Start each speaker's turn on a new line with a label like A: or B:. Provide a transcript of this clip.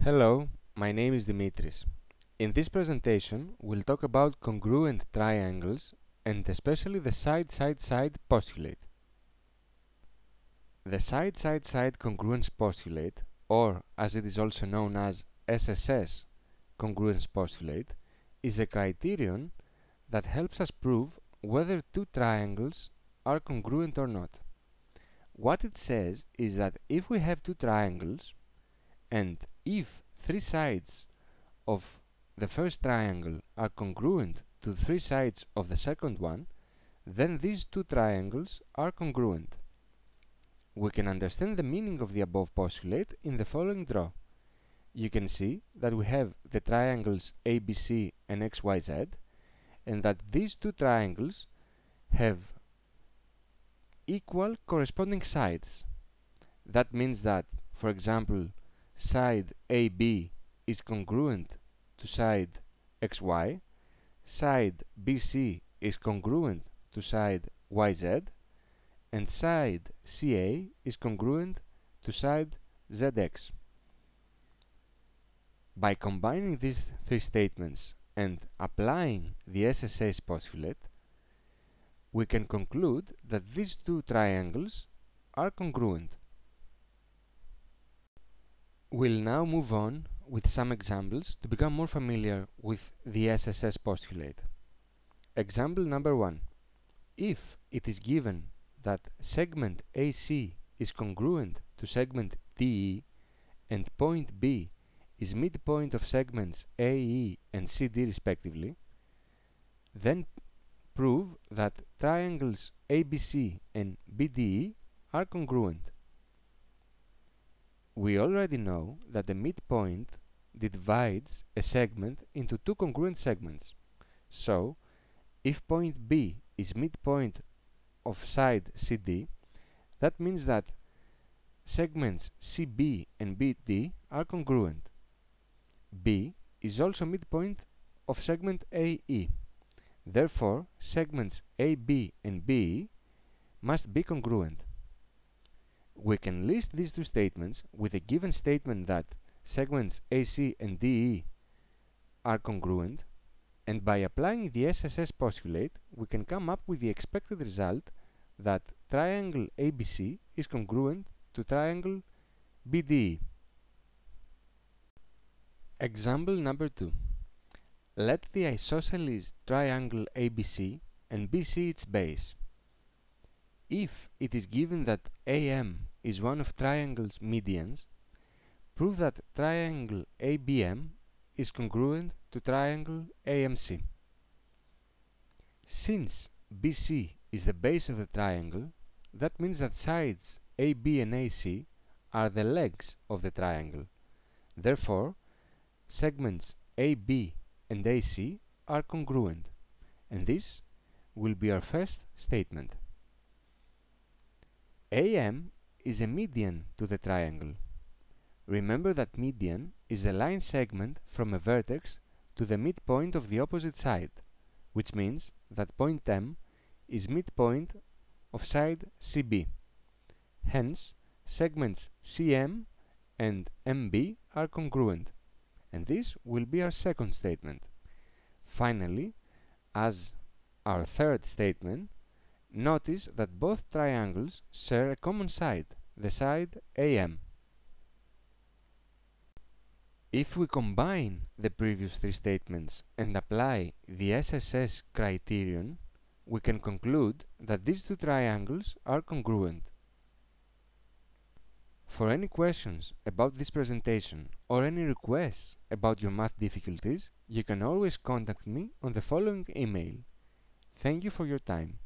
A: Hello, my name is Dimitris. In this presentation, we'll talk about congruent triangles and especially the side-side-side postulate. The side-side-side congruence postulate, or as it is also known as SSS congruence postulate, is a criterion that helps us prove whether two triangles are congruent or not. What it says is that if we have two triangles and if three sides of the first triangle are congruent to three sides of the second one, then these two triangles are congruent. We can understand the meaning of the above postulate in the following draw. You can see that we have the triangles ABC and XYZ, and that these two triangles have equal corresponding sides. That means that, for example, side AB is congruent to side XY, side BC is congruent to side YZ, and side CA is congruent to side ZX. By combining these three statements and applying the SSS postulate, we can conclude that these two triangles are congruent. We'll now move on with some examples to become more familiar with the SSS postulate. Example number 1. If it is given that segment AC is congruent to segment DE and point B is midpoint of segments AE and CD respectively, then prove that triangles ABC and BDE are congruent. We already know that the midpoint divides a segment into two congruent segments. So, if point B is midpoint of side CD, that means that segments CB and BD are congruent. B is also midpoint of segment AE. Therefore, segments AB and BE must be congruent. We can list these two statements with a given statement that segments AC and DE are congruent, and by applying the SSS postulate, we can come up with the expected result that triangle ABC is congruent to triangle BDE. Example number 2. Let the isosceles triangle ABC and BC its base. If it is given that AM is one of triangle's medians, prove that triangle ABM is congruent to triangle AMC. Since BC is the base of the triangle, that means that sides AB and AC are the legs of the triangle. Therefore, segments AB and AC are congruent, and this will be our first statement. AM is a median to the triangle. Remember that median is the line segment from a vertex to the midpoint of the opposite side, which means that point M is midpoint of side CB. Hence, segments CM and MB are congruent, and this will be our second statement. Finally, as our third statement, notice that both triangles share a common side, the side AM. If we combine the previous three statements and apply the SSS criterion, we can conclude that these two triangles are congruent. For any questions about this presentation or any requests about your math difficulties, you can always contact me on the following email. Thank you for your time.